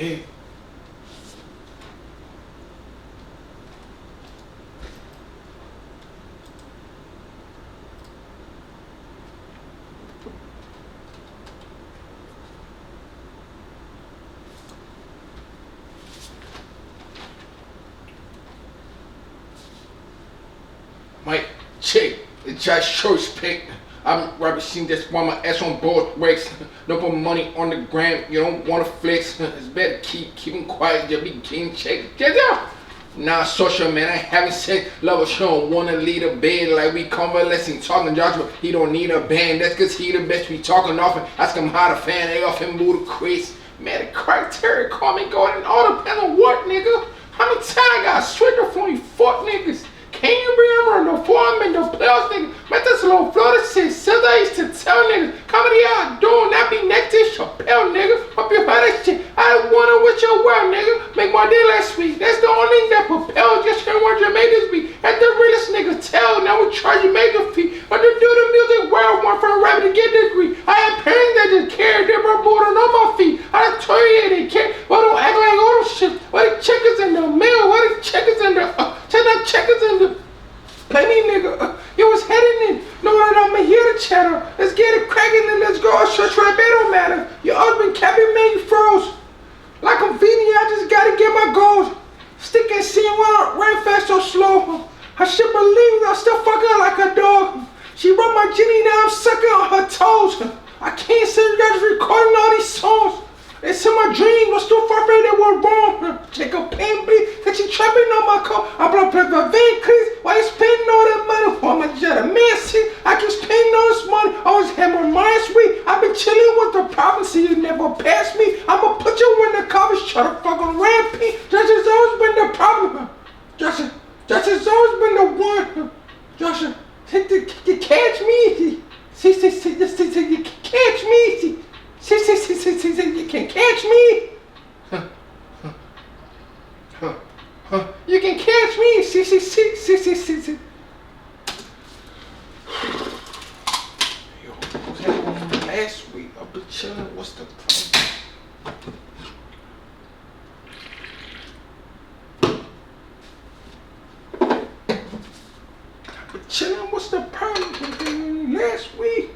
Hey. Mike, check. It just shows pick. I'm representing this one my ass on both breaks. No put money on the gram, you don't wanna flex. It's better keeping quiet, just be getting checked. Get out! Nah, social man, I haven't sex. Lover, she don't wanna lead a bed like we convalescing, talking Joshua. He don't need a band, that's cause he the best. We talking often. Ask him how to fan, they off him move the quiz. Man, the criteria call me going all depend on what, nigga? How many times I got switched from you fuck niggas? Can you remember the foreman, the playoffs, nigga? Man, that's a little Florida shit. Since I used to tell niggas, comedy out doing that be next to Chappelle, nigga. Hope you heard that shit. I wanna with your well, nigga. Make my day last week. That's the only thing that propelled. Just hearing what Jamaica's be. At the realest nigga tell. Now we charge you major fee. But to do the music world, one from rapping to get a degree. I had parents that just cared. They were born on my feet. I just told you they care. But don't act like all the shit. What the checkers in the mail? What the checkers in the checkers in the plenty nigga, you was heading in. Know that I'm here to chatter. Let's get it cracking and let's go. Church rap, it don't matter. Your husband capping man, you froze. Like I'm feeding you, I just gotta get my goals. Stick and see one, ran fast so slow. I should believe I still fucking like a dog. She rubbed my Jenny, now I'm sucking on her toes. I can't say you guys recording all these songs. It's in my dream, was too far away, they were wrong. Take a pain bleed, that you trapping on my car. I block the vein crease, why you spending all that money? Why my jet a man see? I keep spending all this money, I always have my mind sweet. I've been chilling with the problem, see you never pass me. I'ma put you in the covers, try to fucking rampage. Just has always been the problem. Just has always been the one. Just you catch me. See, you catch me. You can catch me. You can catch me. See. Yo, what's happening last week? I've been chilling. What's the problem? I've been chilling. What's the problem? Last week.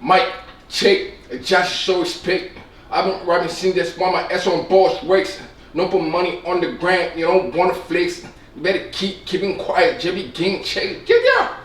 Mike, check, Josh shows pick. I've been representing this one my ass on boss breaks. No put money on the gram, you don't wanna flex. You better keeping quiet, just be getting checked. Get out!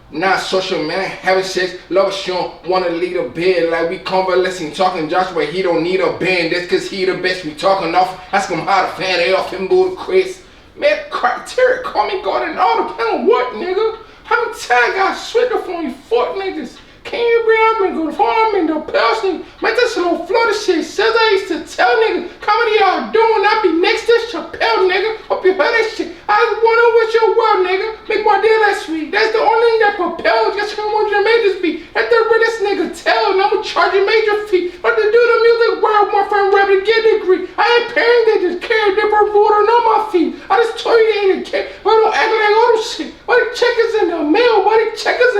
Nah, social man, having sex. Lover, she don't wanna lead a bed like we convalescing, talking Joshua. He don't need a band, that's cause he the best. We talking off, ask him how to fan, they off him move the quiz. Man, criteria call me going all depend on what, nigga? How many times I got switched from you fuck niggas? Can you remember the foreman, the playoffs, nigga? Man, that's a little Florida shit. Since I used to tell niggas, comedy out doing that be next to Chappelle, nigga. Hope you heard that shit. I wanna with your well, nigga. Make my day last week. That's the only thing that propelled. Just hearing what Jamaica's be. At the realest nigga tell, and I'ma charge you major fee. But to do the music world, my friend rap to get a degree. I had parents that just cared. They were born on my feet. I just told you they didn't care. But don't act like all this shit. Why the checkers in the mail? Why the checkers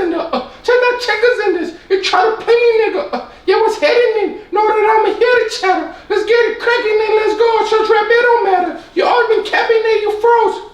You try to play me, nigga. Yeah, what's heading in? Know that I'm here to chatter. Let's get it cracking and let's go. Church rap, it don't matter. You always been capping there, you froze.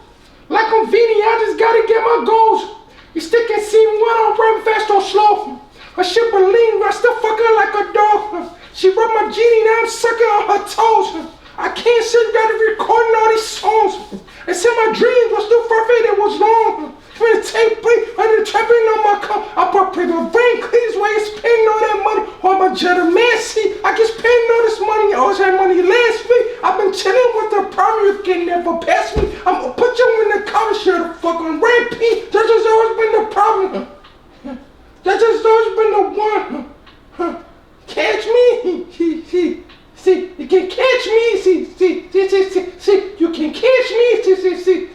Like I'm Vini, I just gotta get my goals. You stick and see me when I'm rapping fast or slow. I ship a lean, I still fuck her like a dog. She rub my genie, now I'm sucking on her toes. I can't sit, gotta be recording all these songs. And said my dreams was too perfect, it was long. When the tape break, I did trapping on my car. I bought paper rain, cleans where you spending all that money. On my jet of man, see, I get spending all this money. I always had money last week. I've been chilling with the problem, you can never pass me. I'm gonna put you in the car, share the fucking rampage. That has always been the problem. That has always been the one. Catch me, see, you can catch me, see, you can catch me, see,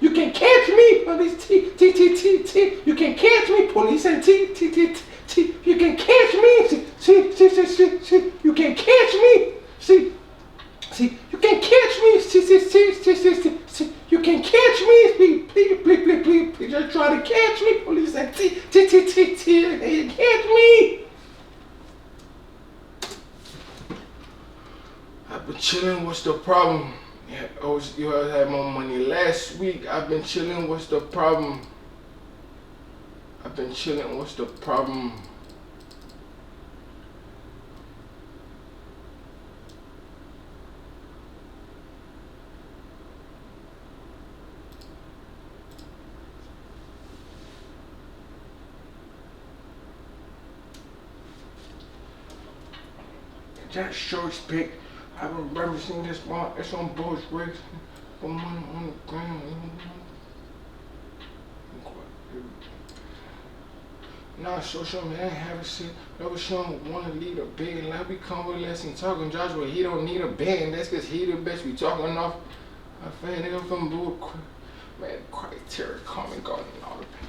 you can catch me, police, you can catch me, police and you can catch me, see, you can catch me, see, you can catch me, see, you can catch me, please, just try to catch me, police and you catch me. I've been chilling, what's the problem? Yeah, you always had more money last week. I've been chilling, what's the problem? I've been chilling, what's the problem? That short speak. I've been referencing this one, it's on both rigs. Put money on the ground. Nah, social man, I haven't seen, never shown wanna lead a band. Like we convalescing talking Joshua, he don't need a band. That's cause he the best. We talking off a fan, nigga from Blue. Man, criteria, common garden, all the pain.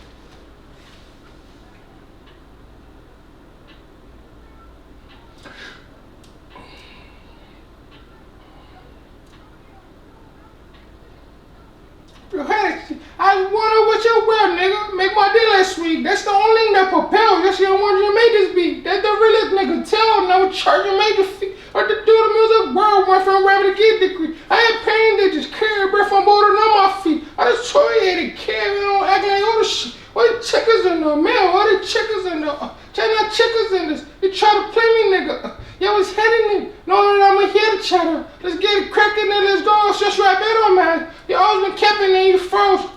I wonder what you wear, nigga. Make my day last week. That's the only thing that propels. That's your one you made this beat. That's the realest nigga tell. Never charge your major fee. Or to do the music world, went from rapper to get degree. I had pain that just carry breath from board on my feet. I just told you to carry on acting like all the shit. What the chickens in the mail? What the chickens in the China chickens in this? You try to play me, nigga. Yeah, what's heading in? Knowing that I'm here to chatter. Let's get it cracking and let's go. Just rap it on, man. You always been capping and you froze.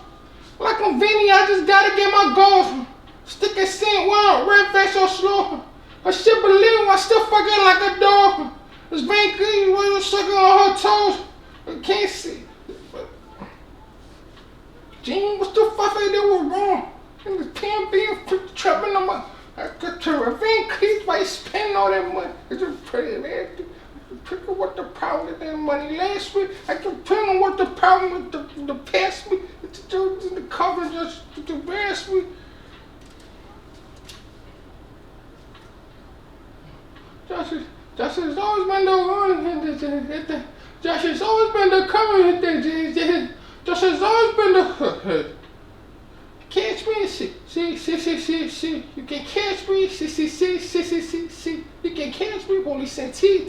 Like I'm Vini, I just gotta get my goals. Stick and sink, wow, red fast or slow. I shit believe I still fucking like a dog. This vein clean, you sucking on her toes. I can't see. Gene, what's the fuck I did was wrong? And the PNB trapping on my. I got to revenge clean by spending all that money. It's just pretty, man. Pick up what the problem with that money last week. I can pick on what the problem with the past week. It's the cover just the last week. Josh has always been the one. Josh has always been the cover. Josh has always been the. Catch me, see. You can catch me, see. You can catch me, only say T.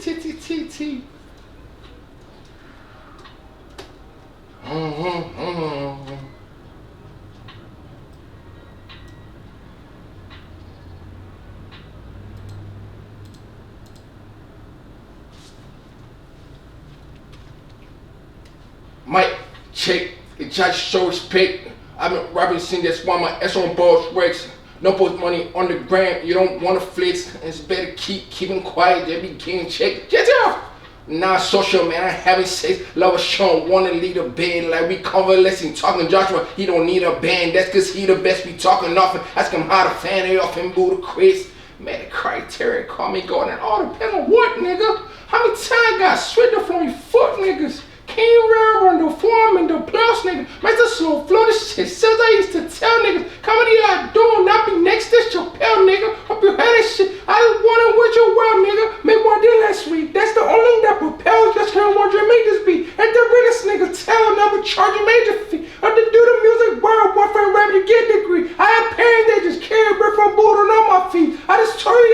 Mike, check, it just shows pick. I've been rapping since that's why my S on both breaks. No post money on the gram, you don't wanna flex. It's better keeping quiet, they be getting checked. Get off! Nah, social man, I haven't sex. Love Sean, wanna lead a band like we convalescing. Talking Joshua, he don't need a band. That's cause he the best, we talking often. Ask him how to fan it off and boo the Chris. Man, the criteria, call me going and all depends on what, nigga? How many times I got switched up from you fuck niggas? Can you run the form and the plus, nigga? Man, this slow flow, this shit. Since I used to tell niggas, comedy I do not be next to Chappelle, nigga. Hope you had that shit. I just wanted what you well, nigga. Make my day last week. That's the only thing that propels. Just can't want you to make this beat. And the realest nigga tell, never charge a major fee. I to do the music world, one friend rap to get degree. I had parents that just carry breath from board on my feet.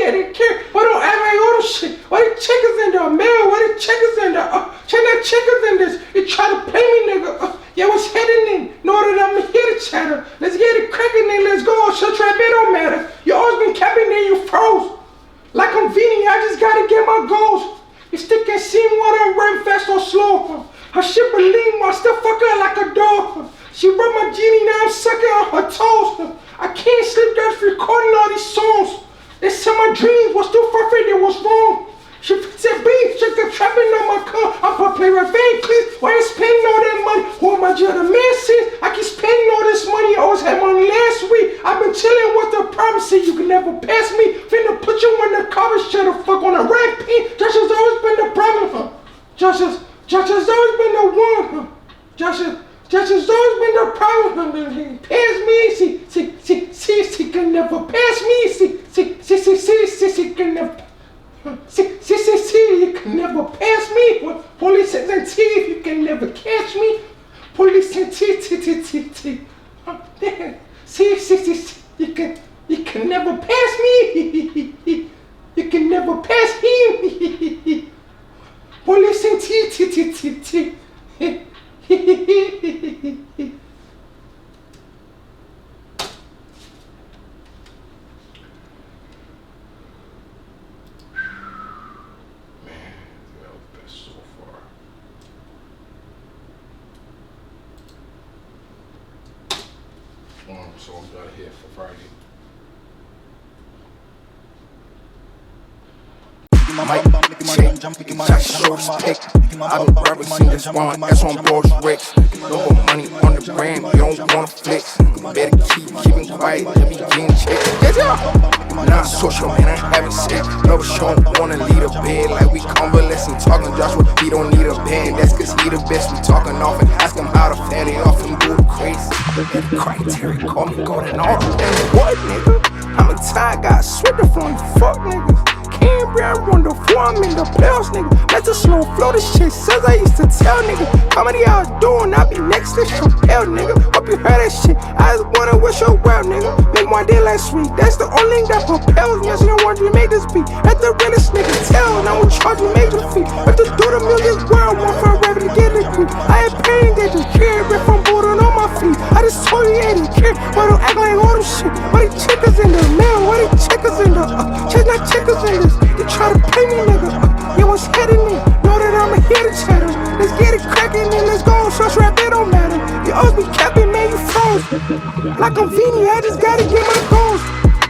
yeah, they care. Why don't act like all this shit? Why the chickens in there, man? Why the chickens in there? Check that chickens in this. You try to play me, nigga. Yeah, what's happening? Know that I'm here to chatter. Let's get it cracking and let's go. Shut trap, it don't matter. You always been capping, then you froze. Like I'm Vini, I just gotta get my goals. You still can't see me when I'm running fast or slow. Her shit believe me, I still fuck her like a dog. She rubbed my genie, now I'm sucking on her toes. I can't sleep, just recording all these songs. They said my dreams was too perfect, it was wrong. She said, beef, she kept trapping on my car. I'm gonna play revenge, please. Why you spending all that money? Who am I, the man since? I keep spending all this money, I always had money last week. I've been chilling with the promise, you can never pass me. Finna put you in the cover, shut the fuck on a rank pin. Josh has always been the problem, Josh has always been the one, Josh has always been the problem. Pass me, she can never pass me. She can never. You can never pass me. Police and T, you can never catch me. Police and T. You can never pass me. You can never pass him. Police and T. So I'm out of here for Friday. Mike, I've been rapping since one ass on Rolls Royce. No more money on the brand, you don't wanna flex. Better keeping quiet, let me getting checked. Get up! Not social, man, I haven't sex. Never shown, wanna lead a bed like we convalescing. Talking Joshua, he don't need a band. That's cause he the best. We talking off and ask him how to fat it off and go to crazy. Criteria, call me golden all the damn what, nigga? I'm a tired guy, sweater from you fuck niggas. Canberra run the floor, I'm in the playoffs, nigga. That's a slow flow, this shit says I used to tell, nigga. How many hours doing, I be next to Chappelle, nigga. Hope you heard that shit, I just wanna wish your well, nigga. Make my day like sweet, that's the only thing that propels me. I still want you to make this beat, at the realest nigga tell, and I won't charge you major fee. But to do the millions world, one for a rabbit to get a degree. I had pain, that you care, but from Buddha on my feet. I just told you, ain't care, but don't act like all them shit. Why they chickens in the mail, why they chickens in the, chase not chickens in this. You try to play me, nigga. You was heading me. Know that I'm here to chatter. Let's get it cracking and let's go. Short rap, it don't matter. You always be capping, man, you froze. Like I'm Vini, I just gotta get my goals.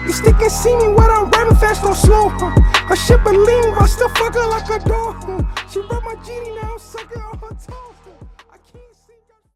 You still can't see me when I'm rapping fast or slow. Her shit believe me, I still fuck her like a dog. She rubbed my genie, now I'm sucking on her toe.